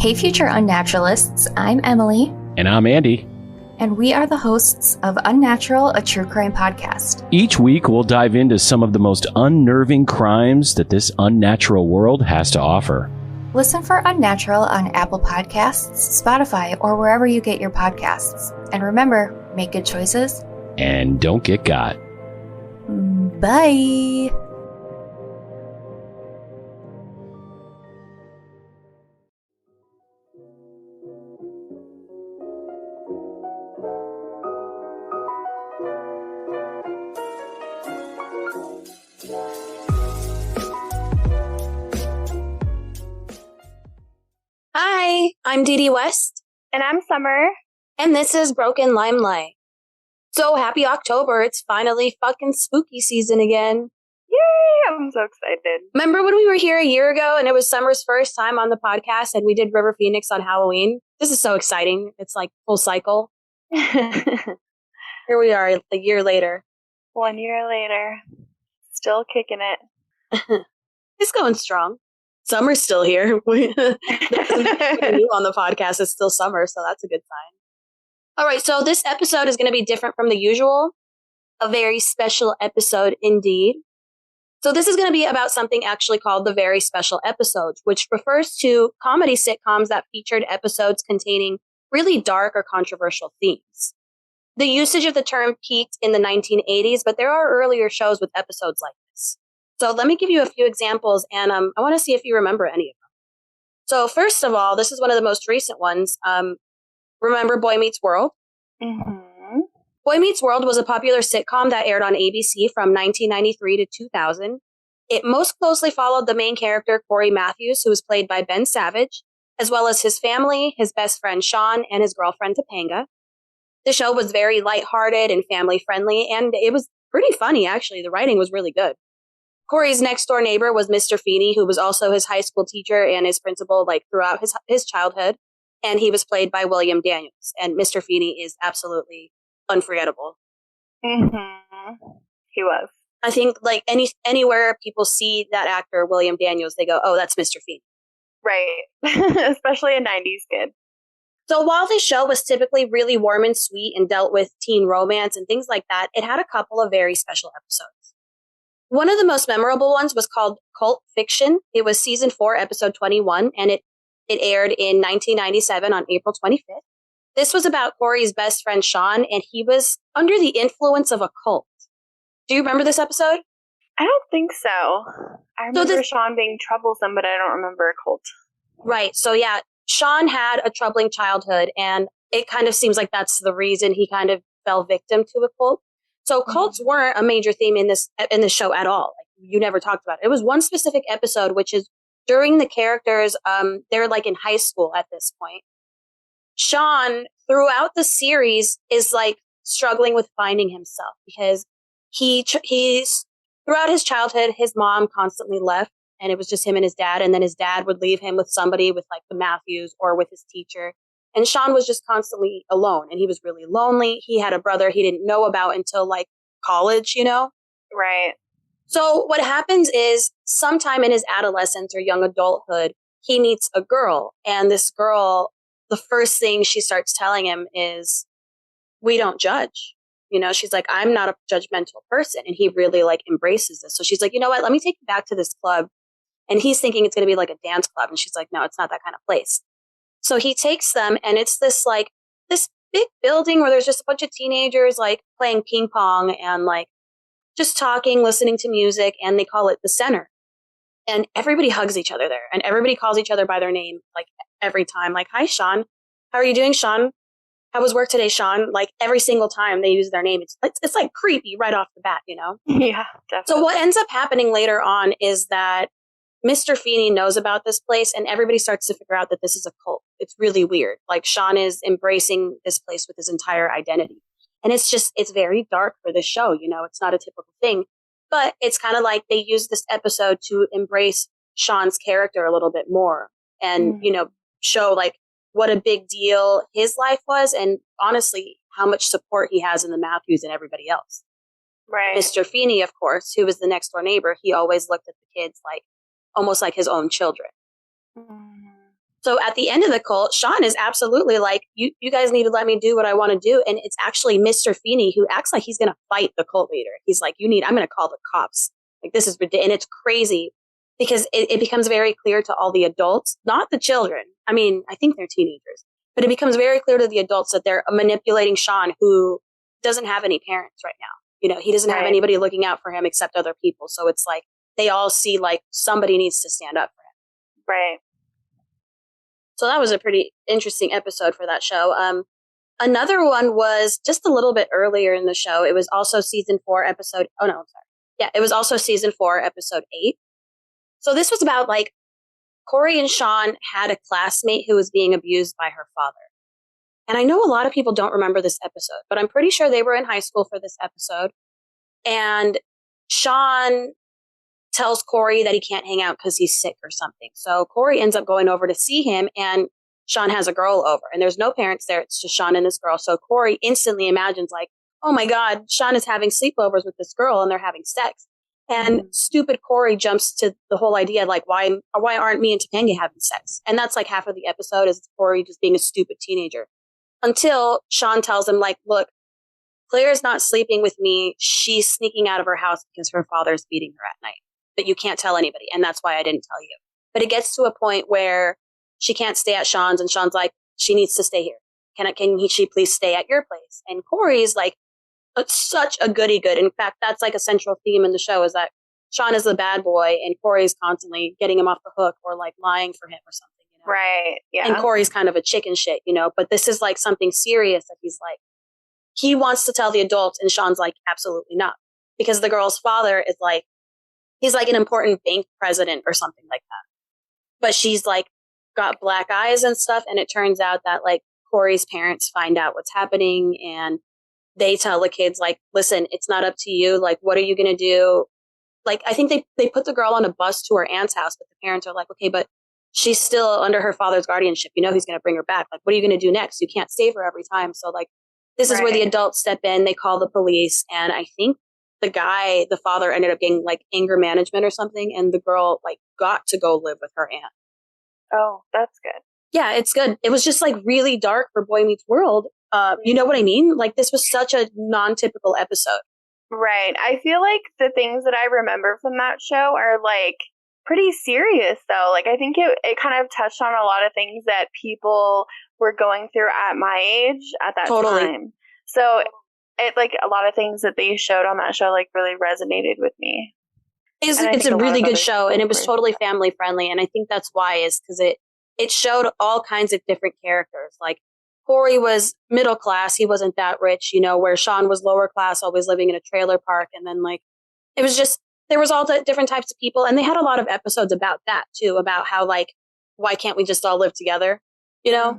Hey, future unnaturalists, I'm Emily. And I'm Andy. And we are the hosts of Unnatural, a true crime podcast. Each week, we'll dive into some of the most unnerving crimes that this unnatural world has to offer. Listen for Unnatural on Apple Podcasts, Spotify, or wherever you get your podcasts. And remember, make good choices. And don't get got. Bye. Hi, I'm Didi West. And I'm Summer. And this is Broken Limelight. So happy October. It's finally fucking spooky season again. Yay! I'm so excited. Remember when we were here a year ago and it was Summer's first time on the podcast and we did River Phoenix on Halloween? This is so exciting. It's like full cycle. Here we are a year later. 1 year later. Still kicking it. It's going strong. Summer's still here. New on the podcast. It's still summer, so that's a good sign. All right, so this episode is going to be different from the usual. A very special episode indeed. So this is going to be about something actually called the very special episodes, which refers to comedy sitcoms that featured episodes containing really dark or controversial themes. The usage of the term peaked in the 1980s, but there are earlier shows with episodes like this. So let me give you a few examples, and I want to see if you remember any of them. So first of all, this is one of the most recent ones. Remember Boy Meets World? Mm-hmm. Boy Meets World was a popular sitcom that aired on ABC from 1993 to 2000. It most closely followed the main character, Corey Matthews, who was played by Ben Savage, as well as his family, his best friend Sean, and his girlfriend Topanga. The show was very lighthearted and family-friendly, and it was pretty funny, actually. The writing was really good. Corey's next-door neighbor was Mr. Feeney, who was also his high school teacher and his principal throughout his childhood, and he was played by William Daniels. And Mr. Feeney is absolutely unforgettable. Mm-hmm. He was. I think anywhere people see that actor, William Daniels, they go, oh, that's Mr. Feeney. Right. Especially a 90s kid. So while this show was typically really warm and sweet and dealt with teen romance and things like that, it had a couple of very special episodes. One of the most memorable ones was called Cult Fiction. It was season 4, episode 21, and it aired in 1997 on April 25th. This was about Corey's best friend, Sean, and he was under the influence of a cult. Do you remember this episode? I don't think so. I remember Sean being troublesome, but I don't remember a cult. Right. So yeah, Sean had a troubling childhood, and it kind of seems like that's the reason he kind of fell victim to a cult. So cults weren't a major theme in this show at all. You never talked about it. It was one specific episode, which is during the characters, they're in high school at this point. Sean, throughout the series, is struggling with finding himself because he's throughout his childhood, his mom constantly left, and it was just him and his dad. And then his dad would leave him with somebody with the Matthews or with his teacher. And Sean was just constantly alone, and he was really lonely. He had a brother he didn't know about until college, Right. So what happens is sometime in his adolescence or young adulthood, he meets a girl, and this girl, the first thing she starts telling him is, we don't judge. She's like, I'm not a judgmental person. And he really embraces this. So she's like, you know what? Let me take you back to this club. And he's thinking it's going to be a dance club. And she's like, no, it's not that kind of place. So he takes them, and it's this this big building where there's just a bunch of teenagers playing ping pong and just talking, listening to music, and they call it the center. And everybody hugs each other there, and everybody calls each other by their name every time. Hi, Sean. How are you doing, Sean? How was work today, Sean? Every single time they use their name, it's creepy right off the bat, Yeah, definitely. So what ends up happening later on is that Mr. Feeney knows about this place, and everybody starts to figure out that this is a cult. It's really weird. Sean is embracing this place with his entire identity. And it's very dark for this show. It's not a typical thing, but it's kind of they use this episode to embrace Sean's character a little bit more and, show what a big deal his life was. And honestly, how much support he has in the Matthews and everybody else. Right. Mr. Feeney, of course, who was the next door neighbor, he always looked at the kids almost like his own children. Mm-hmm. So at the end of the cult, Sean is absolutely like, you guys need to let me do what I want to do. And it's actually Mr. Feeney who acts like he's going to fight the cult leader. He's like, I'm going to call the cops. Like, this is ridiculous. And it's crazy because it becomes very clear to all the adults, not the children. I mean, I think they're teenagers, but it becomes very clear to the adults that they're manipulating Sean, who doesn't have any parents right now. He doesn't have anybody looking out for him except other people. So it's like they all see like somebody needs to stand up for him. Right. So that was a pretty interesting episode for that show. Another one was just a little bit earlier in the show. It was also season 4 episode. Oh, no, I'm sorry. Yeah, it was also season 4 episode 8. So this was about like Corey and Sean had a classmate who was being abused by her father. And I know a lot of people don't remember this episode, but I'm pretty sure they were in high school for this episode. And Sean tells Corey that he can't hang out because he's sick or something. So Corey ends up going over to see him, and Sean has a girl over, and there's no parents there. It's just Sean and this girl. So Corey instantly imagines like, oh my God, Sean is having sleepovers with this girl and they're having sex. And stupid Corey jumps to the whole idea, like, why aren't me and Topanga having sex? And that's like half of the episode is Corey just being a stupid teenager. Until Sean tells him, like, look, Claire's not sleeping with me. She's sneaking out of her house because her father's beating her at night. But you can't tell anybody. And that's why I didn't tell you. But it gets to a point where she can't stay at Sean's, and Sean's like, she needs to stay here. Can she please stay at your place? And Corey's like, it's such a goody good. In fact, that's like a central theme in the show is that Sean is the bad boy and Corey's constantly getting him off the hook or like lying for him or something. Right. Yeah. And Corey's kind of a chicken shit, but this is like something serious that he's like, he wants to tell the adults, and Sean's like, absolutely not. Because the girl's father is like, he's like an important bank president or something like that. But she's like got black eyes and stuff. And it turns out that like Corey's parents find out what's happening and they tell the kids like, listen, it's not up to you. Like, what are you going to do? Like, I think they put the girl on a bus to her aunt's house, but the parents are like, okay, but she's still under her father's guardianship. He's going to bring her back. Like, what are you going to do next? You can't save her every time. So like, this is where the adults step in. They call the police. And I think the father ended up getting like anger management or something. And the girl like got to go live with her aunt. Oh, that's good. Yeah, it's good. It was just like really dark for Boy Meets World. You know what I mean? Like this was such a non-typical episode. Right. I feel like the things that I remember from that show are like pretty serious though. Like I think it kind of touched on a lot of things that people were going through at my age at that time. So it like a lot of things that they showed on that show like really resonated with me. It's a really good show, and it was totally family friendly. And I think that's why is because it showed all kinds of different characters. Like Corey was middle class. He wasn't that rich, where Sean was lower class, always living in a trailer park. And then like, it was just, there was all the different types of people. And they had a lot of episodes about that too, about how like, why can't we just all live together? Yeah.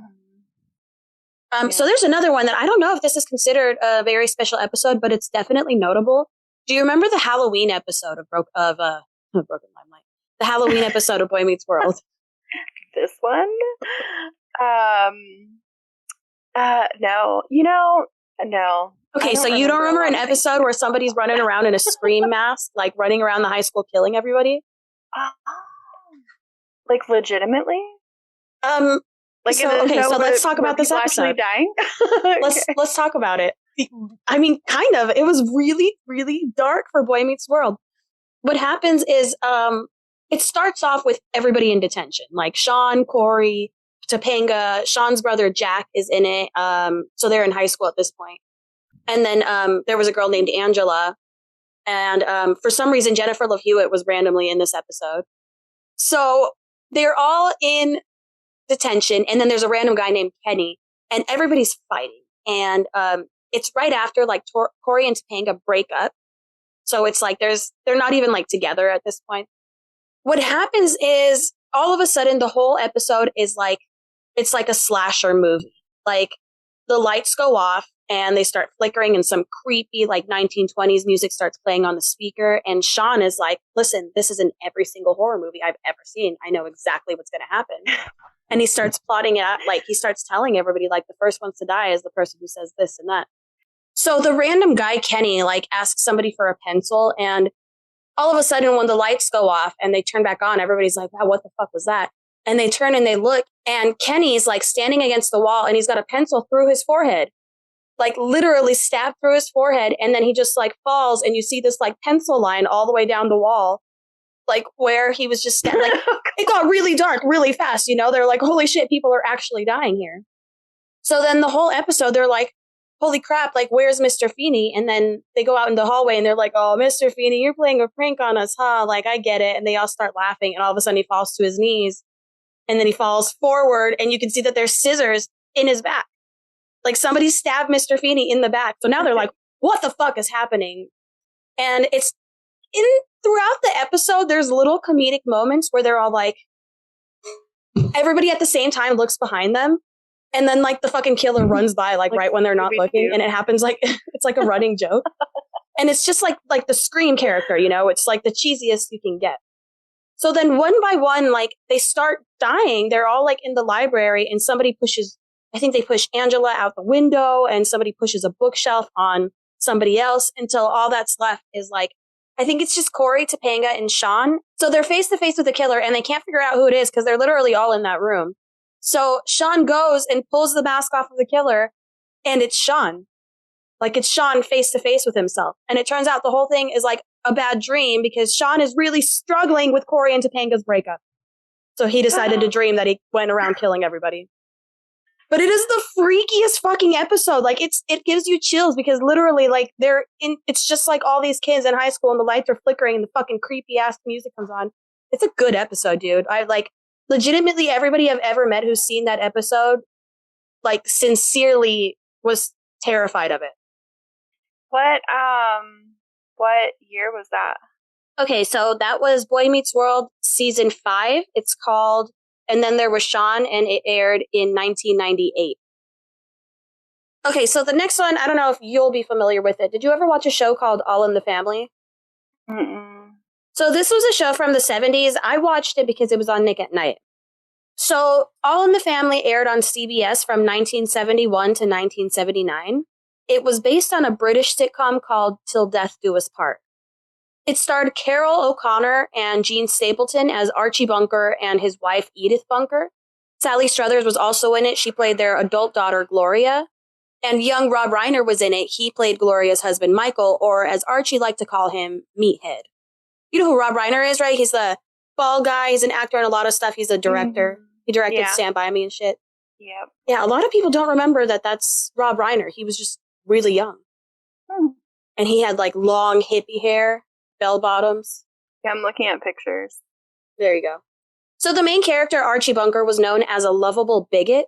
So there's another one that I don't know if this is considered a very special episode, but it's definitely notable. Do you remember the Halloween episode of Broken Limelight? The Halloween episode of Boy Meets World. This one? No. No. Okay, so you don't remember an episode where somebody's running around in a Scream mask, like running around the high school killing everybody? Like legitimately? So let's talk about this episode. Actually dying? Let's talk about it. I mean, kind of. It was really, really dark for Boy Meets World. What happens is it starts off with everybody in detention, like Sean, Corey, Topanga, Sean's brother Jack is in it. So they're in high school at this point. And then there was a girl named Angela. And for some reason, Jennifer Love Hewitt was randomly in this episode. So they're all in detention. And then there's a random guy named Kenny. And everybody's fighting. And it's right after like Corey and Topanga break up. So it's like they're not even like together at this point. What happens is all of a sudden the whole episode is like, it's like a slasher movie. Like the lights go off and they start flickering and some creepy like 1920s music starts playing on the speaker. And Sean is like, listen, this is in every single horror movie I've ever seen. I know exactly what's going to happen. And he starts plotting it out. Like he starts telling everybody like the first ones to die is the person who says this and that. So the random guy, Kenny, like asks somebody for a pencil. And all of a sudden when the lights go off and they turn back on, everybody's like, wow, what the fuck was that? And they turn and they look, and Kenny's like standing against the wall, and he's got a pencil through his forehead, like literally stabbed through his forehead. And then he just like falls, and you see this like pencil line all the way down the wall, like where he was just like, it got really dark really fast. You know, they're like, holy shit, people are actually dying here. So then the whole episode, they're like, holy crap, like, where's Mr. Feeney? And then they go out in the hallway and they're like, oh, Mr. Feeney, you're playing a prank on us, huh? Like, I get it. And they all start laughing. And all of a sudden he falls to his knees, and then he falls forward, and you can see that there's scissors in his back. Like, somebody stabbed Mr. Feeney in the back. So now they're like, what the fuck is happening? And it's throughout the episode, there's little comedic moments where they're all like, everybody at the same time looks behind them. And then like the fucking killer runs by like right when they're not looking. And it happens like, it's like a running joke. And it's just like the Scream character, you know, it's like the cheesiest you can get. So then one by one, like they start dying. They're all like in the library, and somebody pushes, I think they push Angela out the window, and somebody pushes a bookshelf on somebody else, until all that's left is like, I think it's just Corey, Topanga, and Sean. So they're face to face with the killer, and they can't figure out who it is because they're literally all in that room. So Sean goes and pulls the mask off of the killer, and it's Sean. Like, it's Sean face to face with himself. And it turns out the whole thing is like a bad dream, because Sean is really struggling with Corey and Topanga's breakup. So he decided to dream that he went around killing everybody. But it is the freakiest fucking episode. Like, it gives you chills, because literally, like, it's just like all these kids in high school, and the lights are flickering, and the fucking creepy ass music comes on. It's a good episode, dude. I like, legitimately, everybody I've ever met who's seen that episode, like, sincerely was terrified of it. What year was that? Okay, so that was Boy Meets World season 5. It's called, and then there was Sean, and it aired in 1998. Okay, so the next one, I don't know if you'll be familiar with it. Did you ever watch a show called All in the Family? Mm-mm. So this was a show from the 70s. I watched it because it was on Nick at Night. So All in the Family aired on CBS from 1971 to 1979. It was based on a British sitcom called Till Death Do Us Part. It starred Carol O'Connor and Gene Stapleton as Archie Bunker and his wife Edith Bunker. Sally Struthers was also in it. She played their adult daughter, Gloria. And young Rob Reiner was in it. He played Gloria's husband, Michael, or as Archie liked to call him, Meathead. You know who Rob Reiner is, right? He's the bald guy. He's an actor in a lot of stuff. He's a director. Mm-hmm. He directed Stand By Me and shit. Yep. Yeah, a lot of people don't remember that that's Rob Reiner. He was just really young. And he had like long hippie hair, bell bottoms. Yeah, I'm looking at pictures. There you go. So the main character, Archie Bunker, was known as a lovable bigot.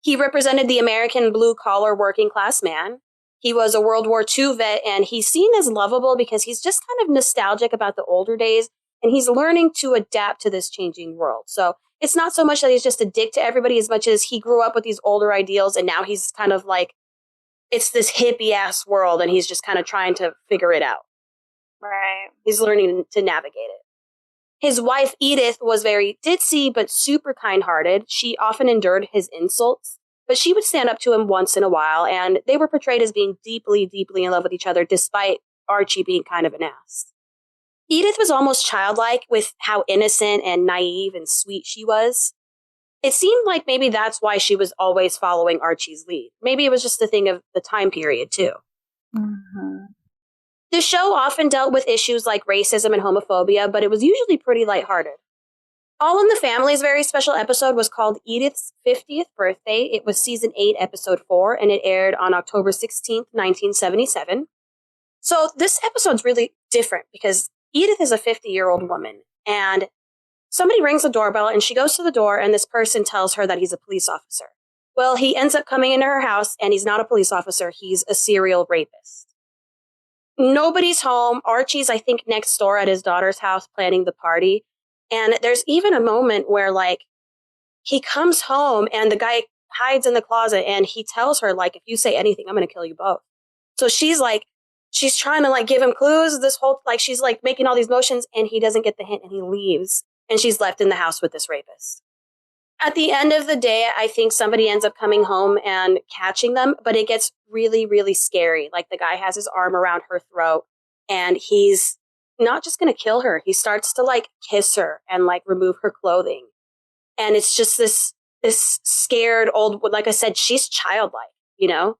He represented the American blue-collar working-class man. He was a World War II vet, and he's seen as lovable because he's just kind of nostalgic about the older days, and he's learning to adapt to this changing world. So it's not so much that he's just a dick to everybody as much as he grew up with these older ideals, and now he's kind of like, it's this hippie-ass world, and he's just kind of trying to figure it out. Right. He's learning to navigate it. His wife, Edith, was very ditzy, but super kind-hearted. She often endured his insults, but she would stand up to him once in a while, and they were portrayed as being deeply, deeply in love with each other, despite Archie being kind of an ass. Edith was almost childlike with how innocent and naive and sweet she was. It seemed like maybe that's why she was always following Archie's lead. Maybe it was just a thing of the time period, too. Mm-hmm. The show often dealt with issues like racism and homophobia, but it was usually pretty lighthearted. All in the Family's very special episode was called Edith's 50th Birthday. It was season 8, episode 4, and it aired on October 16th, 1977. So this episode's really different because Edith is a 50-year-old woman, and somebody rings the doorbell, and she goes to the door, and this person tells her that he's a police officer. Well, he ends up coming into her house, and he's not a police officer. He's a serial rapist. Nobody's home. Archie's, I think, next door at his daughter's house planning the party. And there's even a moment where, like, he comes home, and the guy hides in the closet, and he tells her, like, if you say anything, I'm going to kill you both. So she's, like, she's trying to, like, give him clues. This whole, like, she's, like, making all these motions, and he doesn't get the hint, and he leaves. And she's left in the house with this rapist. At the end of the day, I think somebody ends up coming home and catching them, but it gets really, really scary. Like, the guy has his arm around her throat, and he's not just going to kill her. He starts to, like, kiss her and, like, remove her clothing. And it's just this scared old, like I said, she's childlike, you know?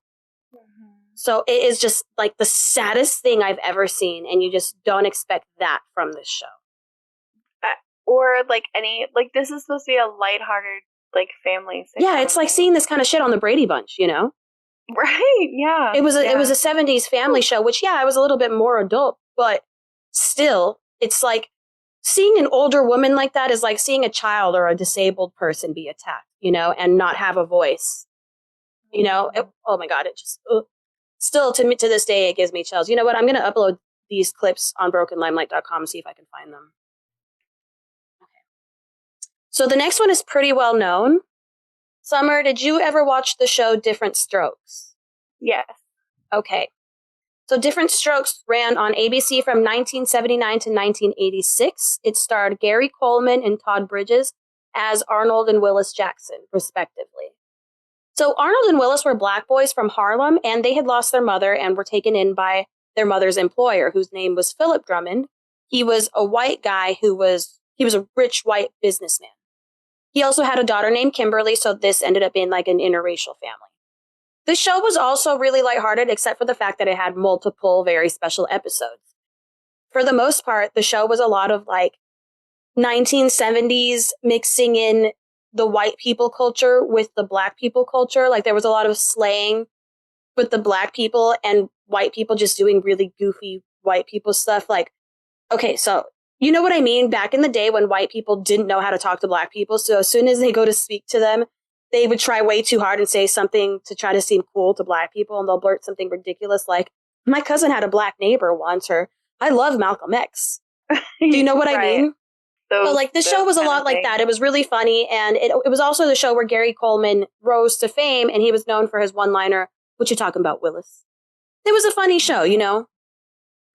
Mm-hmm. So it is just like the saddest thing I've ever seen. And you just don't expect that from this show. Or like this is supposed to be a lighthearted, like family sitcom. Yeah, it's like seeing this kind of shit on the Brady Bunch, you know? Right, yeah. It was a 70s family show, which, yeah, I was a little bit more adult, but still, it's like seeing an older woman like that is like seeing a child or a disabled person be attacked, you know, and not have a voice, you know? Oh my God, it just, still to this day, it gives me chills. You know what? I'm going to upload these clips on brokenlimelight.com and see if I can find them. So the next one is pretty well known. Summer, did you ever watch the show Diff'rent Strokes? Yes. Okay. So Diff'rent Strokes ran on ABC from 1979 to 1986. It starred Gary Coleman and Todd Bridges as Arnold and Willis Jackson, respectively. So Arnold and Willis were black boys from Harlem, and they had lost their mother and were taken in by their mother's employer, whose name was Philip Drummond. He was a white guy he was a rich white businessman. He also had a daughter named Kimberly, so this ended up being like an interracial family. The show was also really lighthearted, except for the fact that it had multiple very special episodes. For the most part, the show was a lot of like 1970s mixing in the white people culture with the black people culture. Like there was a lot of slang with the black people and white people just doing really goofy white people stuff. Like, okay, so you know what I mean? Back in the day when white people didn't know how to talk to black people. So as soon as they go to speak to them, they would try way too hard and say something to try to seem cool to black people. And they'll blurt something ridiculous like, my cousin had a black neighbor once, or I love Malcolm X. Do you know what I mean? So like the show was a lot like that. It was really funny. And it was also the show where Gary Coleman rose to fame, and he was known for his one-liner, "What you talking about, Willis?" It was a funny show, you know?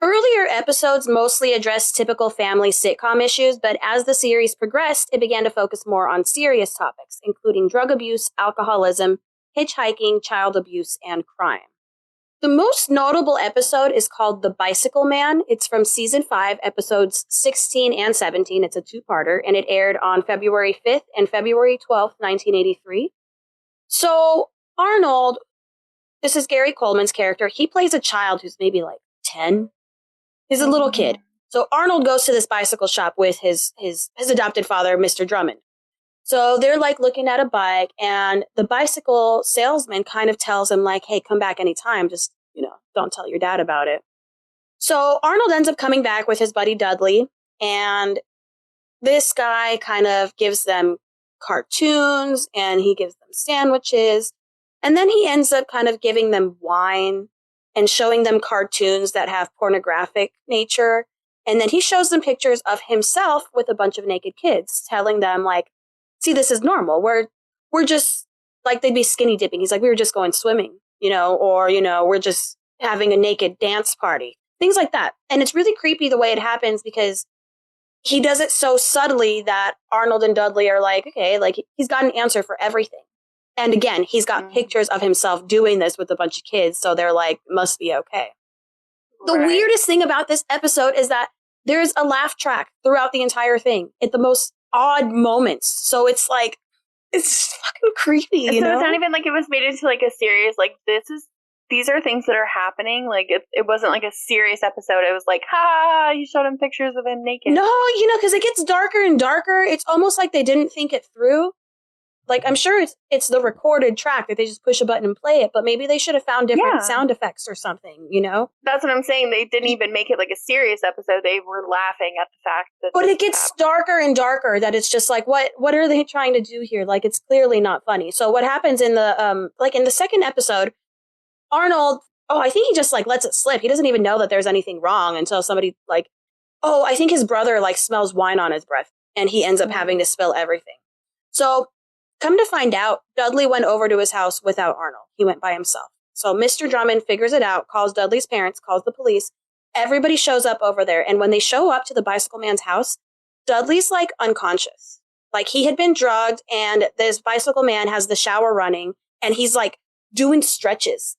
Earlier episodes mostly addressed typical family sitcom issues, but as the series progressed, it began to focus more on serious topics, including drug abuse, alcoholism, hitchhiking, child abuse, and crime. The most notable episode is called The Bicycle Man. It's from season 5, episodes 16 and 17. It's a two-parter, and it aired on February 5th and February 12th, 1983. So Arnold, this is Gary Coleman's character. He plays a child who's maybe like 10. He's a little kid. So Arnold goes to this bicycle shop with his adopted father, Mr. Drummond. So they're like looking at a bike, and the bicycle salesman kind of tells him like, hey, come back anytime. Just, you know, don't tell your dad about it. So Arnold ends up coming back with his buddy Dudley, and this guy kind of gives them cartoons and he gives them sandwiches. And then he ends up kind of giving them wine and showing them cartoons that have pornographic nature. And then he shows them pictures of himself with a bunch of naked kids, telling them like, see, this is normal. We're just like, they'd be skinny dipping. He's like, we were just going swimming, you know, or, you know, we're just having a naked dance party, things like that. And it's really creepy the way it happens because he does it so subtly that Arnold and Dudley are like, okay, like he's got an answer for everything. And again, he's got pictures of himself doing this with a bunch of kids. So they're like, must be okay. The weirdest thing about this episode is that there's a laugh track throughout the entire thing at the most odd moments. So it's like, it's fucking creepy, you know? It's not even like it was made into like a series. Like these are things that are happening. Like it wasn't like a serious episode. It was like, ha, you showed him pictures of him naked. No, you know, because it gets darker and darker. It's almost like they didn't think it through. Like, I'm sure it's the recorded track that they just push a button and play it, but maybe they should have found different sound effects or something, you know? That's what I'm saying. They didn't even make it like a serious episode. They were laughing at the fact that... But it gets darker and darker, that it's just like, what are they trying to do here? Like, it's clearly not funny. So what happens in the, in the second episode, Arnold, I think he just, like, lets it slip. He doesn't even know that there's anything wrong until somebody, like, I think his brother, like, smells wine on his breath, and he ends up having to spill everything. So... come to find out, Dudley went over to his house without Arnold. He went by himself. So Mr. Drummond figures it out, calls Dudley's parents, calls the police. Everybody shows up over there. And when they show up to the Bicycle Man's house, Dudley's like unconscious. Like he had been drugged, and this Bicycle Man has the shower running, and he's like doing stretches.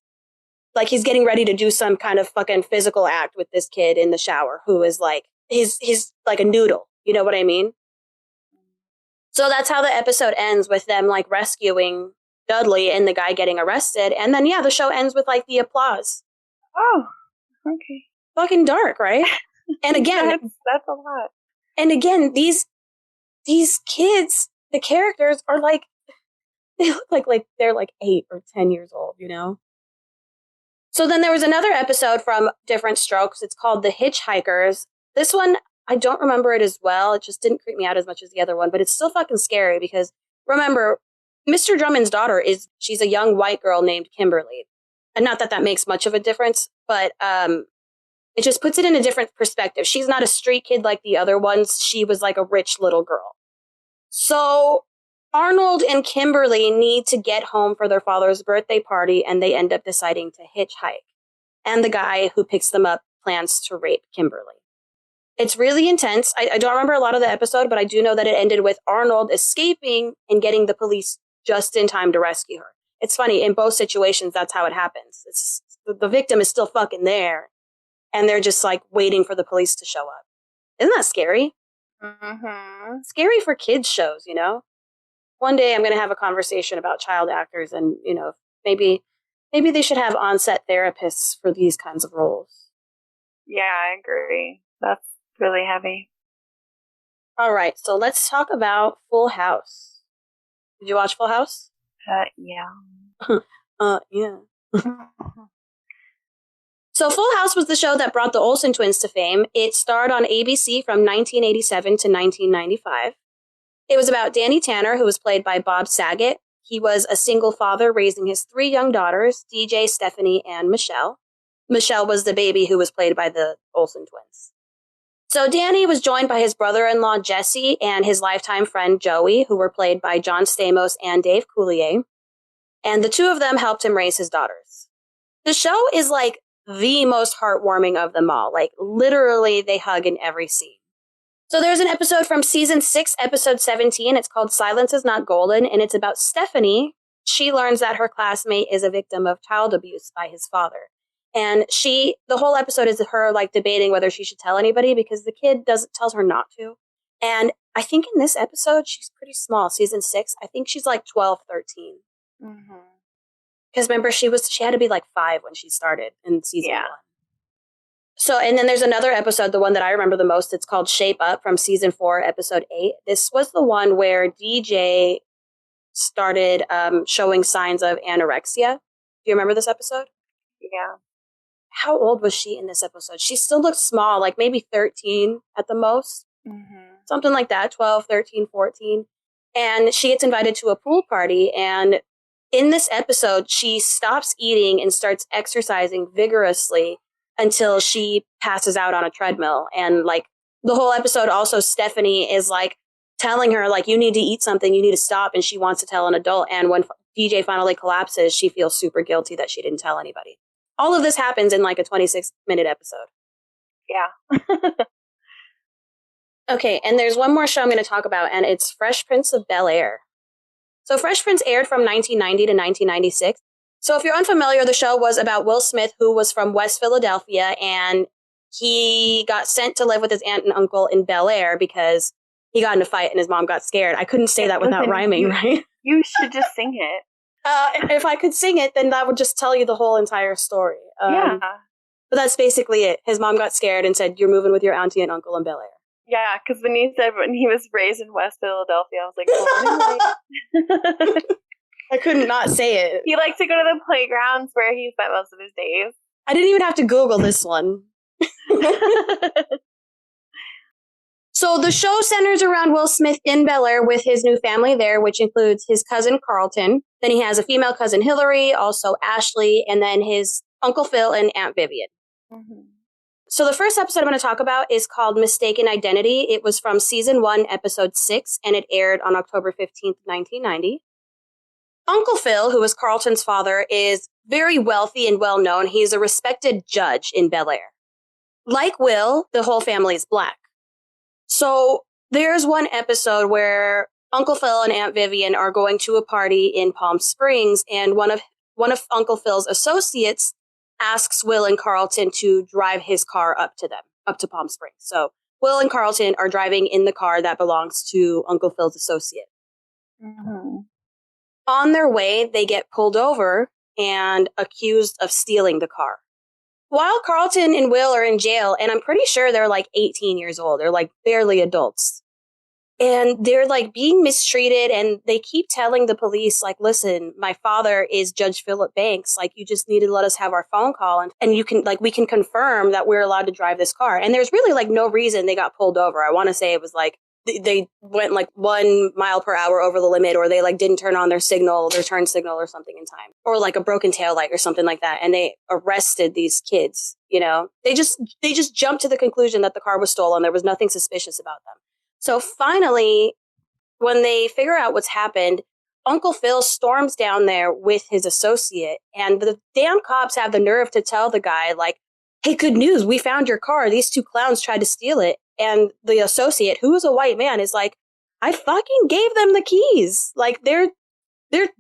Like he's getting ready to do some kind of fucking physical act with this kid in the shower who is like, he's like a noodle. You know what I mean? So that's how the episode ends, with them like rescuing Dudley and the guy getting arrested. And then, the show ends with like the applause. Oh, okay. Fucking dark, right? And again, that's a lot. And again, these kids, the characters are like, they look like they're like 8 or 10 years old, you know? So then there was another episode from Diff'rent Strokes. It's called The Hitchhikers. This one, I don't remember it as well. It just didn't creep me out as much as the other one, but it's still fucking scary because, remember, Mr. Drummond's daughter she's a young white girl named Kimberly. And not that makes much of a difference, but it just puts it in a different perspective. She's not a street kid like the other ones. She was like a rich little girl. So Arnold and Kimberly need to get home for their father's birthday party, and they end up deciding to hitchhike. And the guy who picks them up plans to rape Kimberly. It's really intense. I don't remember a lot of the episode, but I do know that it ended with Arnold escaping and getting the police just in time to rescue her. It's funny, in both situations, that's how it happens. The victim is still fucking there, and they're just like waiting for the police to show up. Isn't that scary? Mm-hmm. Scary for kids shows, you know? One day I'm going to have a conversation about child actors, and, you know, maybe they should have on-set therapists for these kinds of roles. Yeah, I agree. That's really heavy. All right, so let's talk about Full House. Did you watch Full House? Yeah. Yeah. So Full House was the show that brought the Olsen twins to fame. It starred on ABC from 1987 to 1995. It was about Danny Tanner, who was played by Bob Saget. He was a single father raising his 3 young daughters, DJ, Stephanie, and Michelle. Michelle was the baby who was played by the Olsen twins. So Danny was joined by his brother-in-law, Jesse, and his lifetime friend, Joey, who were played by John Stamos and Dave Coulier. And the 2 of them helped him raise his daughters. The show is like the most heartwarming of them all. Like, literally, they hug in every scene. So there's an episode from season 6, episode 17. It's called Silence is Not Golden, and it's about Stephanie. She learns that her classmate is a victim of child abuse by his father. And the whole episode is her like debating whether she should tell anybody because the kid tells her not to. And I think in this episode, she's pretty small, season 6. I think she's like 12, 13. Mm-hmm. Because remember, she had to be like 5 when she started in season 1. So, and then there's another episode, the one that I remember the most. It's called Shape Up from season 4, episode 8. This was the one where DJ started showing signs of anorexia. Do you remember this episode? Yeah. How old was she in this episode? She still looked small, like maybe 13 at the most. Mm-hmm. Something like that, 12, 13, 14. And she gets invited to a pool party. And in this episode, she stops eating and starts exercising vigorously until she passes out on a treadmill. And like the whole episode, also Stephanie is like telling her like, you need to eat something, you need to stop. And she wants to tell an adult. And when DJ finally collapses, she feels super guilty that she didn't tell anybody. All of this happens in like a 26-minute episode. Yeah. Okay, and there's one more show I'm going to talk about, and it's Fresh Prince of Bel-Air. So Fresh Prince aired from 1990 to 1996. So if you're unfamiliar, the show was about Will Smith, who was from West Philadelphia, and he got sent to live with his aunt and uncle in Bel-Air because he got in a fight and his mom got scared. I couldn't say that without rhyming, right? You should just sing it. If I could sing it, then that would just tell you the whole entire story. Yeah. But that's basically it. His mom got scared and said, you're moving with your auntie and uncle in Bel-Air. Yeah, because when he was raised in West Philadelphia, I was like, I couldn't not say it. He likes to go to the playgrounds where he spent most of his days. I didn't even have to Google this one. So the show centers around Will Smith in Bel-Air with his new family there, which includes his cousin Carlton. Then he has a female cousin Hillary, also Ashley, and then his Uncle Phil and Aunt Vivian. Mm-hmm. So the first episode I'm going to talk about is called Mistaken Identity. It was from season 1, episode 6, and it aired on October 15th, 1990. Uncle Phil, who is Carlton's father, is very wealthy and well-known. He's a respected judge in Bel-Air. Like Will, the whole family is black. So there's one episode where Uncle Phil and Aunt Vivian are going to a party in Palm Springs, and one of Uncle Phil's associates asks Will and Carlton to drive his car up to Palm Springs. So Will and Carlton are driving in the car that belongs to Uncle Phil's associate. Mm-hmm. On their way, they get pulled over and accused of stealing the car. While Carlton and Will are in jail, and I'm pretty sure they're like 18 years old, they're like barely adults. And they're like being mistreated, and they keep telling the police, like, listen, my father is Judge Philip Banks. Like, you just need to let us have our phone call, and you can, like, we can confirm that we're allowed to drive this car. And there's really like no reason they got pulled over. I want to say it was like they went like 1 mile per hour over the limit, or they like didn't turn on their turn signal or something in time, or like a broken taillight or something like that. And they arrested these kids. You know, they just jumped to the conclusion that the car was stolen. There was nothing suspicious about them. So finally, when they figure out what's happened, Uncle Phil storms down there with his associate, and the damn cops have the nerve to tell the guy, like, hey, good news, we found your car. These 2 clowns tried to steal it. And the associate, who is a white man, is like, I fucking gave them the keys. Like, they're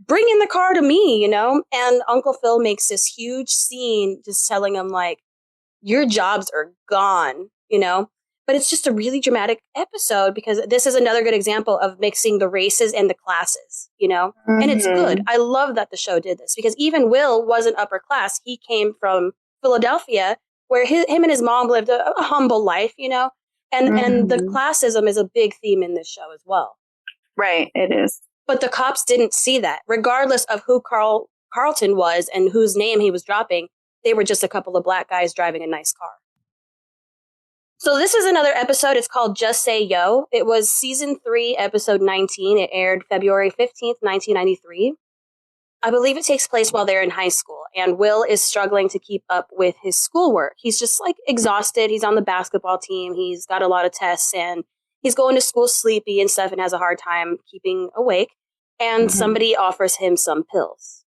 bringing the car to me, you know? And Uncle Phil makes this huge scene just telling him, like, your jobs are gone, you know? But it's just a really dramatic episode because this is another good example of mixing the races and the classes, you know? Mm-hmm. And it's good. I love that the show did this because even Will wasn't upper class. He came from Philadelphia, where him and his mom lived a humble life, you know? And the classism is a big theme in this show as well. Right, it is. But the cops didn't see that. Regardless of who Carlton was and whose name he was dropping, they were just a couple of black guys driving a nice car. So this is another episode. It's called Just Say Yo. It was season 3, episode 19. It aired February 15th, 1993. I believe it takes place while they're in high school, and Will is struggling to keep up with his schoolwork. He's just like exhausted. He's on the basketball team. He's got a lot of tests, and he's going to school sleepy and stuff and has a hard time keeping awake. And somebody offers him some pills.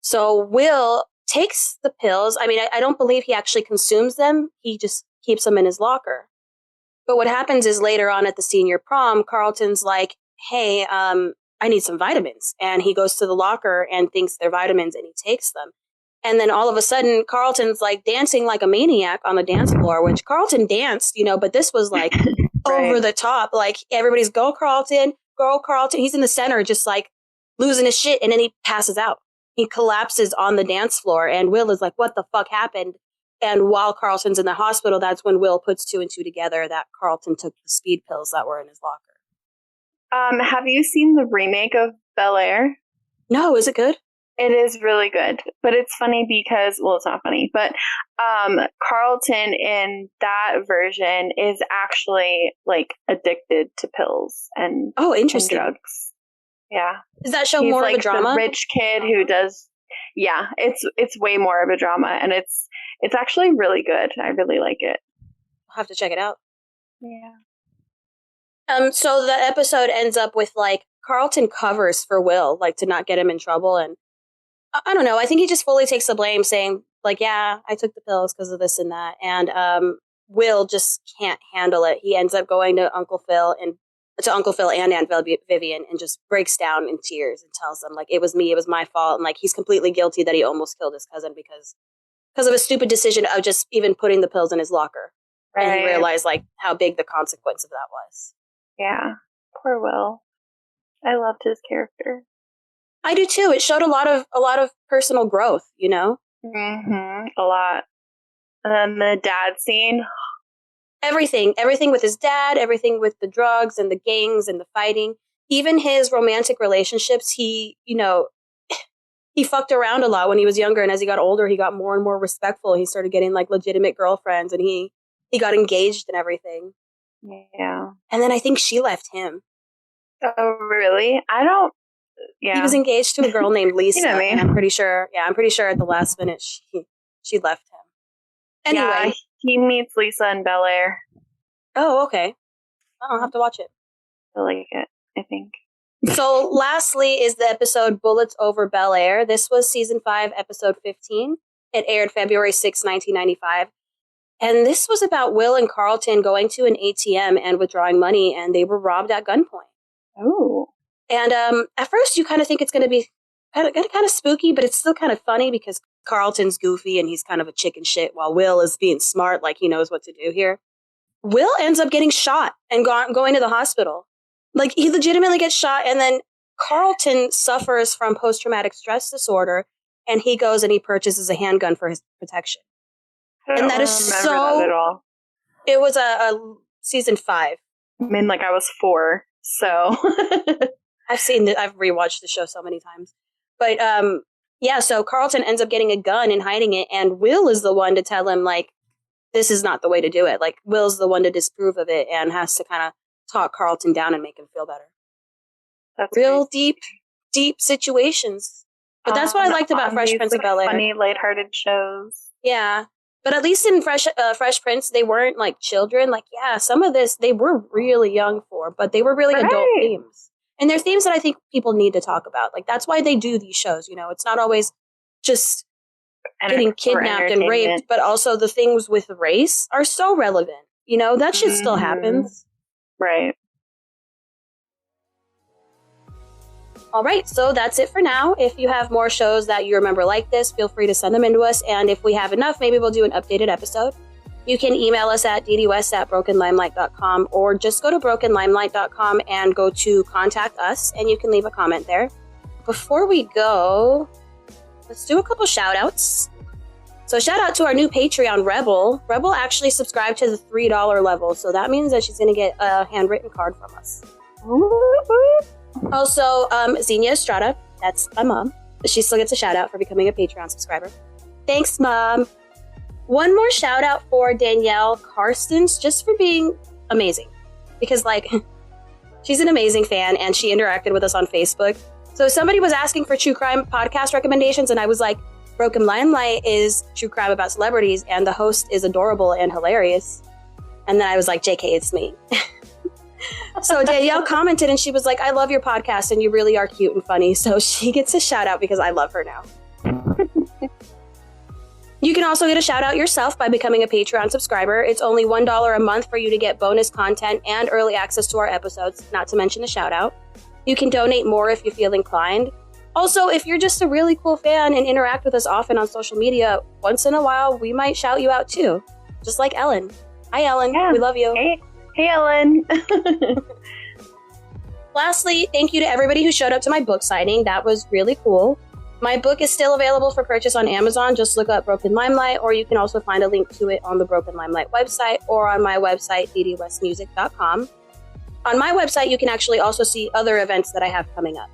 So Will takes the pills. I mean, I don't believe he actually consumes them. He just keeps them in his locker. But what happens is later on at the senior prom, Carlton's like, hey, I need some vitamins. And he goes to the locker and thinks they're vitamins and he takes them. And then all of a sudden, Carlton's like dancing like a maniac on the dance floor, which Carlton danced, you know, but this was like over the top. Like everybody's go Carlton. He's in the center, just like losing his shit. And then he passes out. He collapses on the dance floor and Will is like, what the fuck happened? And while Carlton's in the hospital, that's when Will puts 2 and 2 together that Carlton took the speed pills that were in his locker. Have you seen the remake of Bel-Air? No, is it good? It is really good, but it's funny because, well, it's not funny, but Carlton in that version is actually like addicted to pills and interesting. And drugs. Yeah. Does that show He's more like of a drama? The rich kid who does. Yeah, it's way more of a drama, and it's actually really good. I really like it. I'll have to check it out. Yeah. So the episode ends up with like Carlton covers for Will, like to not get him in trouble, and I don't know. I think he just fully takes the blame, saying like, "Yeah, I took the pills because of this and that," and Will just can't handle it. He ends up going to Uncle Phil and Aunt Vivian and just breaks down in tears and tells them like it was me, it was my fault, and like he's completely guilty that he almost killed his cousin because of a stupid decision of just even putting the pills in his locker. Right. And he realized like how big the consequence of that was. Yeah, poor Will. I loved his character. I do too. It showed a lot of personal growth, you know. A lot. And then the dad scene. Everything with his dad, everything with the drugs and the gangs and the fighting, even his romantic relationships. He fucked around a lot when he was younger, and as he got older, he got more and more respectful. He started getting like legitimate girlfriends, and he got engaged and everything. Yeah. And then I think she left him. Oh, really? I don't. Yeah. He was engaged to a girl named Lisa, you know me. And I'm pretty sure at the last minute she left him. Anyway, yeah, he meets Lisa in Bel-Air. Oh, okay. I'll have to watch it. I like it, I think. So lastly is the episode Bullets Over Bel-Air. This was season 5, episode 15. It aired February 6, 1995. And this was about Will and Carlton going to an ATM and withdrawing money, and they were robbed at gunpoint. Oh. And at first you kind of think it's going to be kind of spooky, but it's still kind of funny because Carlton's goofy and he's kind of a chicken shit while Will is being smart, like he knows what to do here. Will ends up getting shot and going to the hospital. Like, he legitimately gets shot, and then Carlton suffers from post-traumatic stress disorder, and he goes and he purchases a handgun for his protection. And that is so... that at all. It was a season 5. I mean, like, I was 4, so... I've rewatched the show so many times. But, yeah, so Carlton ends up getting a gun and hiding it, and Will is the one to tell him, like, this is not the way to do it. Like, Will's the one to disprove of it and has to kind of talk Carlton down and make him feel better. That's real deep situations. But that's what I liked about Fresh Prince of Bel-Air. Funny, lighthearted shows. Yeah. But at least in Fresh Prince, they weren't like children. Like, yeah, some of this they were really young for, but they were really adult themes. And they're themes that I think people need to talk about. Like, that's why they do these shows, you know. It's not always just getting kidnapped and raped, but also the things with race are so relevant. You know, that shit still happens. Right. All right, so that's it for now. If you have more shows that you remember like this, feel free to send them in to us. And if we have enough, maybe we'll do an updated episode. You can email us at didywest@brokenlimelight.com, or just go to brokenlimelight.com and go to contact us, and you can leave a comment there. Before we go, let's do a couple shout outs. So shout out to our new Patreon, Rebel. Rebel actually subscribed to the $3 level, so that means that she's going to get a handwritten card from us. Also, Xenia Estrada, that's my mom. She still gets a shout out for becoming a Patreon subscriber. Thanks, Mom. One more shout out for Danielle Karstens, just for being amazing. Because, like, she's an amazing fan, and she interacted with us on Facebook. So somebody was asking for true crime podcast recommendations, and I was like, Broken Limelight is true crime about celebrities, and the host is adorable and hilarious. And then I was like, JK, it's me. So Danielle commented, and she was like, I love your podcast, and you really are cute and funny. So she gets a shout out because I love her now. You can also get a shout out yourself by becoming a Patreon subscriber. It's only $1 a month for you to get bonus content and early access to our episodes, not to mention a shout out. You can donate more if you feel inclined. Also, if you're just a really cool fan and interact with us often on social media, once in a while, we might shout you out too. Just like Ellen. Hi, Ellen. Yeah. We love you. Hey, Ellen. Lastly, thank you to everybody who showed up to my book signing. That was really cool. My book is still available for purchase on Amazon. Just look up Broken Limelight, or you can also find a link to it on the Broken Limelight website or on my website, didywestmusic.com. On my website, you can actually also see other events that I have coming up.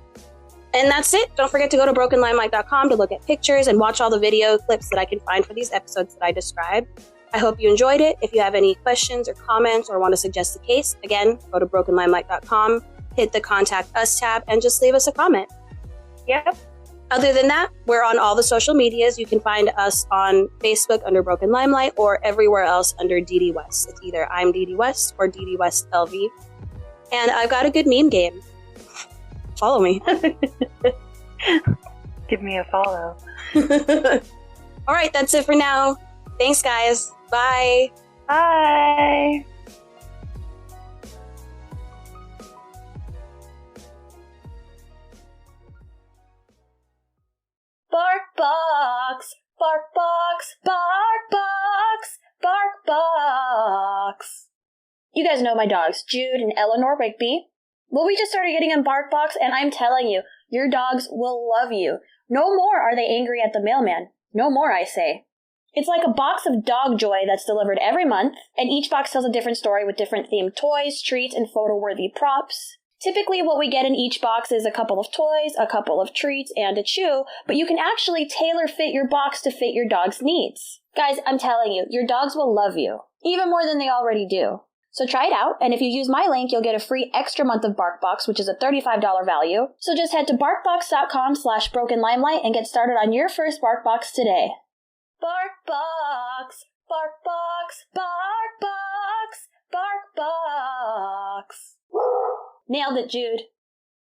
And that's it. Don't forget to go to brokenlimelight.com to look at pictures and watch all the video clips that I can find for these episodes that I described. I hope you enjoyed it. If you have any questions or comments or want to suggest a case, again, go to brokenlimelight.com, hit the Contact Us tab, and just leave us a comment. Yep. Other than that, we're on all the social medias. You can find us on Facebook under Broken Limelight or everywhere else under Didi West. It's either I'm Didi West or Didi West LV. And I've got a good meme game. Follow me. Give me a follow. All right, that's it for now. Thanks, guys. Bye. Bye. Bark box, bark box, bark box, bark box. You guys know my dogs, Jude and Eleanor Rigby. Well, we just started getting them bark box, and I'm telling you, your dogs will love you. No more are they angry at the mailman. No more, I say. It's like a box of dog joy that's delivered every month, and each box tells a different story with different themed toys, treats, and photo-worthy props. Typically, what we get in each box is a couple of toys, a couple of treats, and a chew, but you can actually tailor-fit your box to fit your dog's needs. Guys, I'm telling you, your dogs will love you, even more than they already do. So try it out, and if you use my link, you'll get a free extra month of BarkBox, which is a $35 value. So just head to barkbox.com/brokenlimelight and get started on your first BarkBox today. BarkBox, BarkBox, BarkBox, BarkBox. Nailed it, Jude.